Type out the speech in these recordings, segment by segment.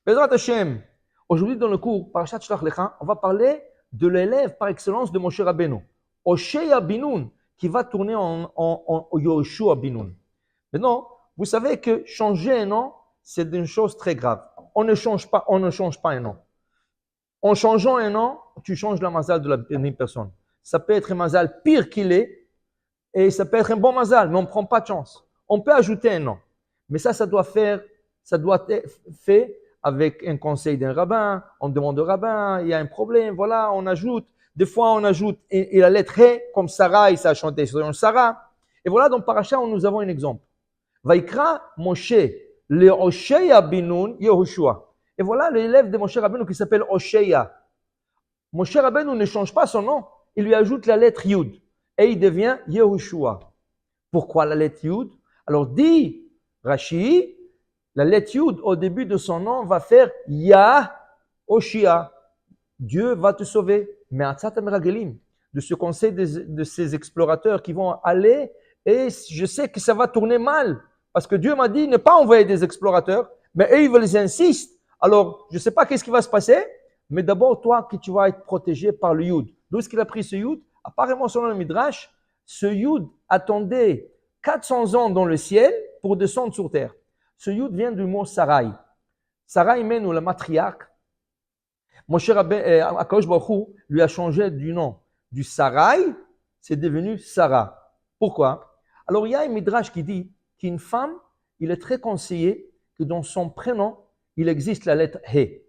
Bezrat Hashem, aujourd'hui dans le cours Parashat Shlach Lecha, on va parler de l'élève par excellence de Moshe Rabbeinu, Oshéa Binoun, qui va tourner en Yoshua Binoun. Maintenant, vous savez que changer un nom, c'est une chose très grave. On ne change pas un nom. En changeant un nom, tu changes la mazal de la dernière personne. Ça peut être un mazal pire qu'il est, et ça peut être un bon mazal, mais on ne prend pas de chance. On peut ajouter un nom. Mais ça doit être fait avec un conseil d'un rabbin, on demande au rabbin, il y a un problème, voilà, on ajoute. Des fois, on ajoute et la lettre He, comme Sarah, il s'est chanté sur Sarah. Et voilà, dans Parasha, nous avons un exemple. Vaikra Moshe, le Oshéa Binoun Yehoshua. Et voilà l'élève de Moshe Rabbeinu qui s'appelle Oshéa. Moshe Rabbeinu ne change pas son nom, il lui ajoute la lettre Yud. Et il devient Yehoshua. Pourquoi la lettre Yud? Alors dit Rashi, la lettre Yud au début de son nom va faire Ya Oshia. Dieu va te sauver. Mais Atzat Ameragelim, de ce conseil de ces explorateurs qui vont aller, et je sais que ça va tourner mal, parce que Dieu m'a dit ne pas envoyer des explorateurs, mais eux, ils insistent. Alors, je ne sais pas qu'est-ce qui va se passer, mais d'abord, toi, que tu vas être protégé par le Yud. D'où est-ce qu'il a pris ce Yud? Apparemment, selon le Midrash, ce Yud attendait 400 ans dans le ciel pour descendre sur terre. Ce Yud vient du mot Sarai. Sarai mène ou la matriarche. Moshe Rabbeinu, Akadosh Baruch Hu lui a changé du nom. Du Sarai, c'est devenu Sarah. Pourquoi? Alors, il y a un Midrash qui dit qu'une femme, il est très conseillé que dans son prénom, il existe la lettre He.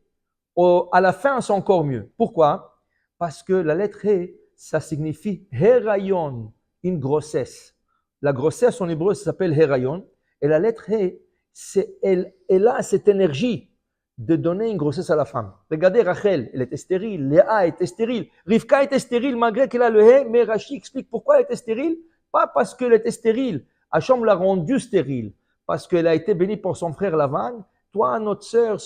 À la fin, c'est encore mieux. Pourquoi? Parce que la lettre He, ça signifie Herayon, une grossesse. La grossesse en hébreu, ça s'appelle Herayon. Et la lettre He, elle a cette énergie de donner une grossesse à la femme. Regardez Rachel, elle était stérile, Léa était stérile, Rivka était stérile malgré qu'elle a le He, mais Rashi explique pourquoi elle était stérile. Pas parce qu'elle était stérile, Hacham l'a rendue stérile, parce qu'elle a été bénie pour son frère Lavan. Toi, notre sœur,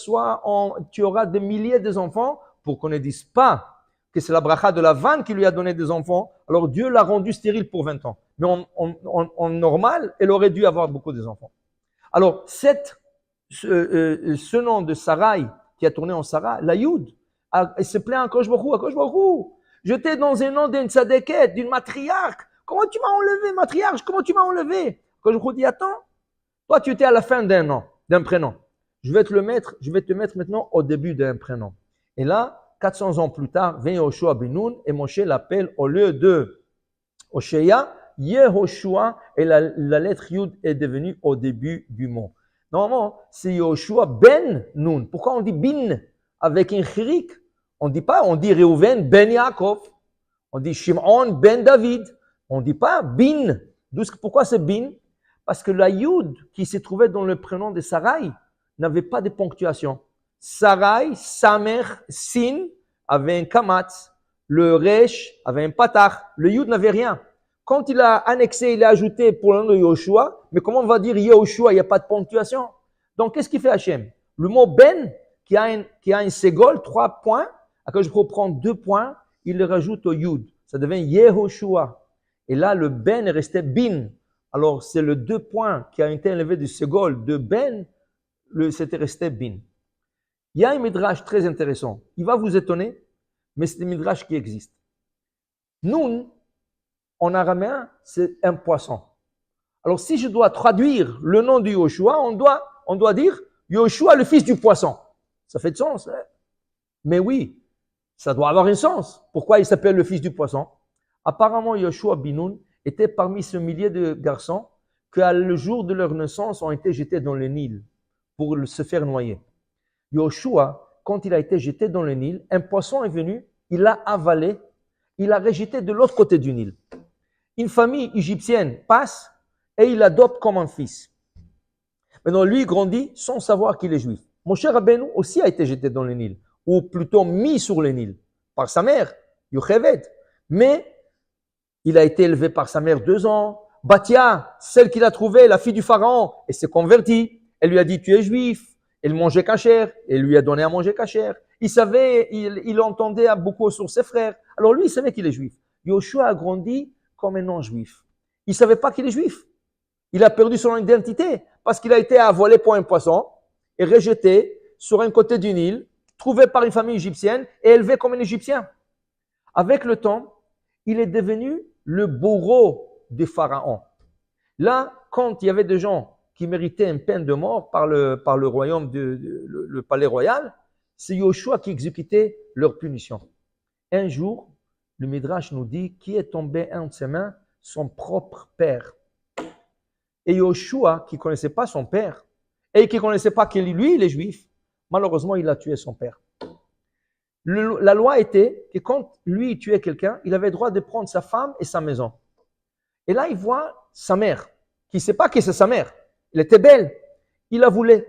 tu auras des milliers d'enfants, pour qu'on ne dise pas que c'est la bracha de Lavan qui lui a donné des enfants. Alors Dieu l'a rendue stérile pour 20 ans. Mais en normal, elle aurait dû avoir beaucoup d'enfants. Alors, ce nom de Sarai, qui a tourné en Sarah, la Yud, elle se plaint à Akadosh Baruch Hu. J'étais dans un nom d'une tzadékette, d'une matriarche. Comment tu m'as enlevé, matriarche? Comment tu m'as enlevé? Akadosh Baruch Hu dit, attends, toi tu étais à la fin d'un nom, d'un prénom. Je vais te mettre maintenant au début d'un prénom. Et là, 400 ans plus tard, vient Yoshua Binoun et Moshe l'appelle au lieu de Oshéa, Yehoshua, et la lettre Yud est devenue au début du mot. Normalement, c'est Yoshua ben Nun. Pourquoi on dit bin avec un chirik? On dit pas, on dit Reuven ben Yaakov. On dit Shimon ben David. On dit pas bin. Pourquoi c'est bin? Parce que la Yud qui se trouvait dans le prénom de Sarai n'avait pas de ponctuation. Sarai, Samer, Sin avait un kamatz. Le Resh avait un patach. Le Yud n'avait rien. Quand il a annexé, il a ajouté pour le nom de Yoshua, mais comment on va dire Yoshua? Il n'y a pas de ponctuation. Donc, qu'est-ce qu'il fait Hachem? Le mot Ben, qui a un ségol, 3 points, quand je reprends 2 points, il le rajoute au Yud. Ça devient Yehoshua. Et là, le Ben est resté Bin. Alors, c'est le 2 points qui a été élevé du ségol de Ben, c'était resté Bin. Il y a un midrash très intéressant. Il va vous étonner, mais c'est un midrash qui existe. Nun, en araméen, c'est un poisson. Alors, si je dois traduire le nom de Yoshua, on doit dire Yoshua, le fils du poisson. Ça fait de sens. Hein? Mais oui, ça doit avoir un sens. Pourquoi il s'appelle le fils du poisson? Apparemment, Yoshua Binoun était parmi ce millier de garçons qui, le jour de leur naissance, ont été jetés dans le Nil pour se faire noyer. Yoshua, quand il a été jeté dans le Nil, un poisson est venu, il l'a avalé, il l'a rejeté de l'autre côté du Nil. Une famille égyptienne passe et il l'adopte comme un fils. Maintenant, lui, il grandit sans savoir qu'il est juif. Moshe Rabbeinu aussi a été jeté dans le Nil, ou plutôt mis sur le Nil, par sa mère, Yocheved. Mais il a été élevé par sa mère 2 ans. Batia, celle qu'il a trouvée, la fille du pharaon, elle s'est convertie. Elle lui a dit, tu es juif. Elle mangeait cachère. Elle lui a donné à manger cachère. Il savait, il entendait beaucoup sur ses frères. Alors lui, il savait qu'il est juif. Yoshua a grandi comme un non-juif. Il ne savait pas qu'il est juif. Il a perdu son identité parce qu'il a été avalé pour un poisson et rejeté. sur un côté du Nil, trouvé par une famille égyptienne et élevé comme un Égyptien. Avec le temps, il est devenu le bourreau du pharaon. Là, quand il y avait des gens qui méritaient une peine de mort par le royaume, le palais royal, c'est Yoshua qui exécutait leur punition. Un jour, le Midrash nous dit qui est tombé entre ses mains, son propre père. Et Yoshua, qui ne connaissait pas son père, et qui ne connaissait pas que lui, il est juif, malheureusement, il a tué son père. La loi était que quand lui il tuait quelqu'un, il avait le droit de prendre sa femme et sa maison. Et là, il voit sa mère, qui ne sait pas que c'est sa mère. Elle était belle, il la voulait.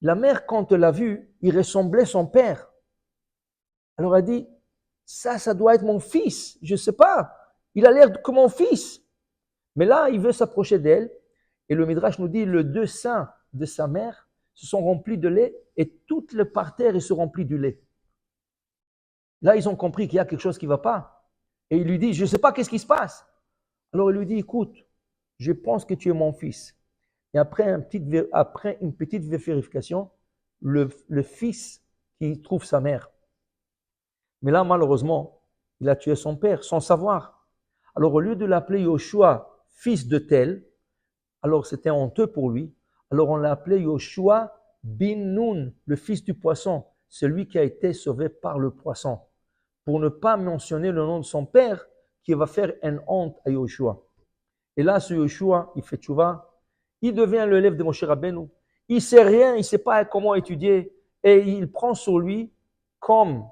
La mère, quand elle l'a vu, il ressemblait à son père. Alors elle dit, ça doit être mon fils, je ne sais pas, il a l'air comme mon fils. Mais là, il veut s'approcher d'elle, et le Midrash nous dit, les deux seins de sa mère se sont remplis de lait, et tout le parterre se remplit du lait. Là, ils ont compris qu'il y a quelque chose qui ne va pas. Et il lui dit, je ne sais pas qu'est-ce qui se passe. Alors il lui dit, écoute, je pense que tu es mon fils. Et après une petite vérification, le fils qui trouve sa mère. Mais là, malheureusement, il a tué son père sans savoir. Alors au lieu de l'appeler Yoshua, fils de tel, alors c'était honteux pour lui. Alors on l'a appelé Yoshua bin Nun, le fils du poisson, celui qui a été sauvé par le poisson, pour ne pas mentionner le nom de son père qui va faire une honte à Yoshua. Et là, ce Yoshua, il fait tchouva, il devient l'élève de Moshe Rabbeinu. Il ne sait rien, il ne sait pas comment étudier, et il prend sur lui comme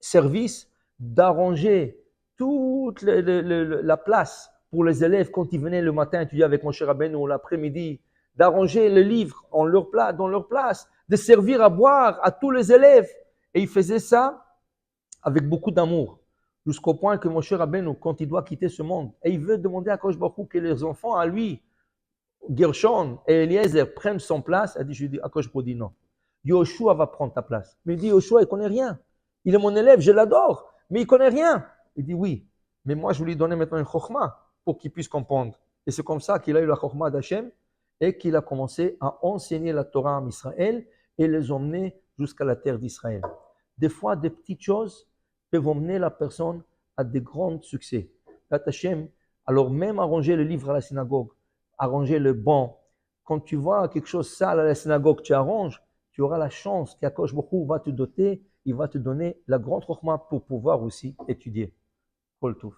service d'arranger toute la place pour les élèves quand ils venaient le matin étudier avec Moshe Rabbeinu ou l'après-midi, d'arranger le livre dans leur place, de servir à boire à tous les élèves. Et il faisait ça avec beaucoup d'amour, jusqu'au point que Moshe Rabbeinu, quand il doit quitter ce monde, et il veut demander à Kosh Baruch Hu que les enfants à lui, Gershon et Eliezer, prennent son place, je dis à Kosh Baruch Hu, non. Yoshua va prendre ta place. Mais il dit, Yoshua, il ne connaît rien. Il est mon élève, je l'adore, mais il ne connaît rien. Il dit, oui, mais moi je vais lui donner maintenant une chokhma pour qu'il puisse comprendre. Et c'est comme ça qu'il a eu la chokhma d'Hachem et qu'il a commencé à enseigner la Torah en Israël et les emmener jusqu'à la terre d'Israël. Des fois, des petites choses peuvent emmener la personne à de grands succès. Hachem, alors même arranger le livre à la synagogue, arranger le banc, quand tu vois quelque chose sale à la synagogue, tu arranges, tu auras la chance qu'Akadosh Baruch Hu va te doter, il va te donner la grande chokhma pour pouvoir aussi étudier. Kol Tov.